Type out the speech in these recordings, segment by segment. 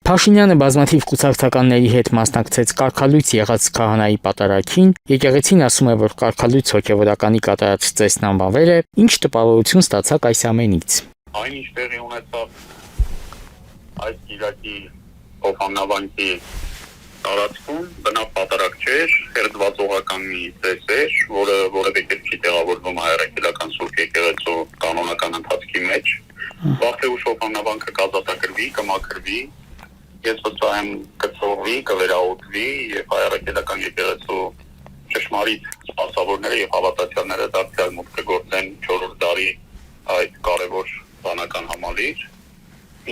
Փաշինյանը բազմաթիվ կուսակցականների հետ մասնակցեց կարգալույց եղած քահանայի պատարագին, եկեղեցին ասում է, որ կարգալույց հոգևորականի կատարած ծեսն անբավեր է, ինչ տպավորություն ստացաք այս ամենից։ Այնինչ տեղի ունեցավ այս գիրակի փոխանավանքի տարածքում բնավ պատարագ չէր, հերձվածողական մի ծես էր, որը որևէ կերպ չի տեղավորվում հայրաքելական Սուրբ եկեղեցու կանոնական ընթացքի մեջ։ Վաղ թե ուշ փոխանավանքը կազատագրվի, կմաքրվի, ես վստահ եմ կցողվի, կվերահսկվի եւ հայրաքելական եկեղեցու ճշմարիտ սպասավորները եւ հավատացյալները դարձյալ մուտք կգործեն 4-րդ դարի այդ կարևոր բանական համալիր։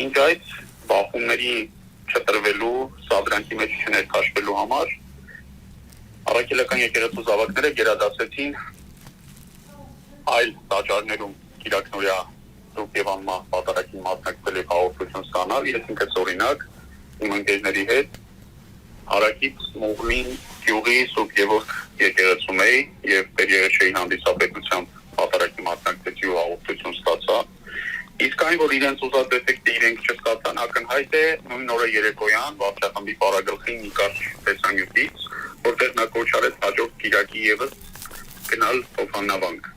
Ինչ այդ բախումների չտրվելու, սադրանքի մեջ չներքաշվելու համար առաքելական եկեղեցու զավակները գերադասեցին այլ տաճարներում Կիրակնորիա Սուրբ եւ անմահ պատարագին մասնակցել եւ հաղորդություն ստանալ։ Ես ինքս օրինակ իմ ընկերների հետ Հարակից Մուղլին գյուղի Սուրբ Գևորգ եկեղեցում էի եւ Տերևեշեի հանդիսապետությամբ պատարագի մասնակցեցի ու հաղորդություն ստացա։ Իսկ այն, որ իրենց ուզած էֆեկտը իրենք չստացան, ակնհայտ է նույն օրը երեկոյան վարչախմբի պարագլխի Նիկար տեսանյութից, որտեղ նա կոչարեց հաջորդ Կիրակի եւս գնալ փոխանավանք։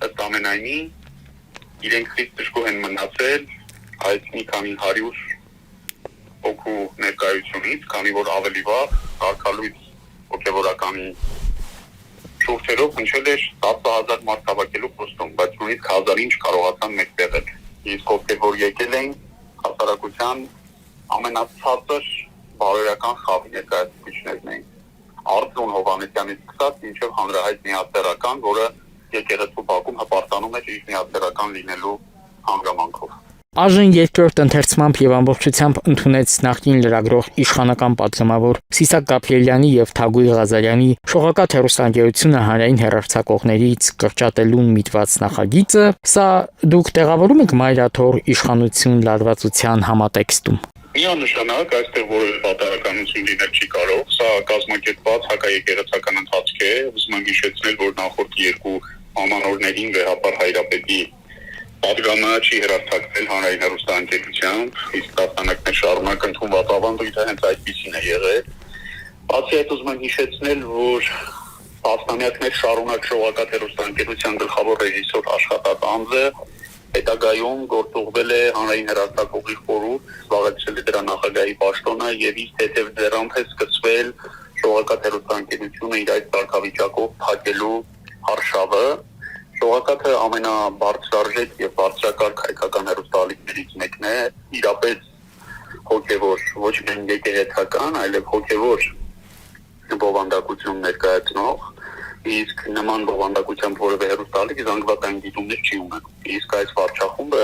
Ըստ ամենայնի իրենք խիստ դժգոհ են մնացել այս մի քանի 100 հոգու ներկայությունից, քանի որ ավելի վաղ կարգալույց հոգևորականի շուրթերով հնչել էր 10,000 մարդ հավաքելու խոստում, բայց նույնիսկ 1000 ինչ կարողացան մեկտեղել։ Իսկ ովքեր որ եկել էին հասարակության ամենացածր բարոյական խավի ներկայացուցիչներն էին։ Արտոն Հովհաննեսյանից սկսած մինչև հանրահայտ միասեռական, որը եկեղեցու բակում հպարտանում էր իր միասեռական լինելու հանգամանքով։ Այժմ երկրորդ ընթերցմամբ եւ ամբողջությամբ ընդունեց նախկին լրագրող իշխանական պատգամավոր Սիսակ Գաբրիելյանի եւ Թագուհի Ղազարյանի շողակաթ հեռուստաընկերությունը հանրային հեռարձակողներից կրճատելուն միտված նախագիծը, սա դուք տեղավորում եք մայրաթոր իշխանություն լարվածության համատեքստում։ Միանշանակ այստեղ որևէ պատահականություն լինել չի կարող, սա կազմակերպված հակաեկեղեցական ընթացք է, ուզում եմ հիշեցնել, որ նախորդ երկու ամանորներին վեհապար Հայրապետի պատգամը չի հեռարձակվել հանրային հեռուստաընկերությամբ, իսկ տասնամյակներ շարունակ ընդունված ավանդույթը հենց այդպիսին է եղել։ Բացի այդ ուզում եմ հիշեցնել, որ տասնամյակներ շարունակ շողակաթ հեռուստաընկերության գլխավոր ռեժիսոր աշխատած անձը հետագայում գործուղվել է հանրային հեռարձակողի խորհուրդ, զբաղեցրել է դրա նախագահի պաշտոնը եւ իր թեթև ձեռամբ է սկսվել շողակաթ հեռուստաընկերությունը իր այդ կարգավիճակով փակելու արշավը։ Շողակաթը ամենաբարձրարժեք եւ բարձրակարգ հայկական հեռուստաալիքներից մեկն է, իրապես հոգեվոր, ոչ միայն եկեղեցական, այլև հոգեվոր բովանդակություն ներկայացնող, իսկ նման բովանդակությամբ որևէ հեռուստաալիք զանգվածային դիտումներ չի ունենում։ Իսկ այս վարչախումբը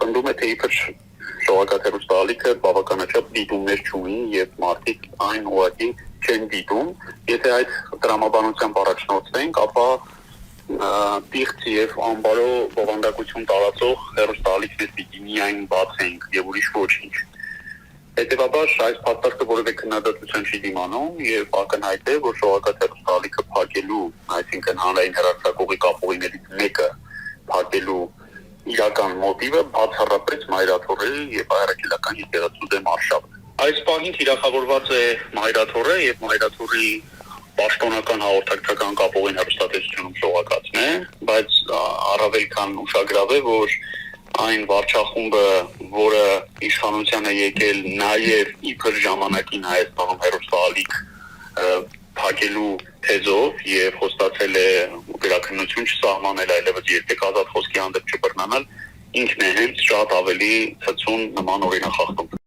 պնդում է, թե իբր շողակաթ հեռուստաալիքը բավականաչափ դիտումներ չունի եւ մարդիկ այն ուղղակի չեն դիտում։ Եթե այդ տրամաբանությամբ առաջնորդվենք, ապա պիղծ եւ անբարո բովանդակություն տարածող հեռուստաալիքներ պիտի միայն բացենք եւ ուրիշ ոչինչ։ Հետևաբար այս փաստարկը որևէ քննադատության չի դիմանում եւ ակնհայտ է, որ շողակաթ հեռուստաալիքը փակելու, այսինքն հանրային հեռարձակողի կապուղիներից մեկը փակելու իրական մոտիվը բացառապես մայրաթորի եւ հայրաքելական եկեղեցու դեմ արշավն է։ Այս պահին թիրախավորված է մայրաթորը եւ մայրաթորի պաշտոնական հաղորդակցական կապողին հեռուստատեսությունում շողակաթն է, բայց առավել քան ուշագրավ է, որ այն վարչախումբը, որը իշխանության է եկել նաև իբր ժամանակին Հայաստանում հեռուստաալիք փակելու թեզով եւ խոստացել է գրաքննություն չսահմանել, այլևս երբեք ազատ խոսքի հանդեպ չբռնանալ, ինքն է հենց շատ ավելի ցցուն նման օրինախախտում։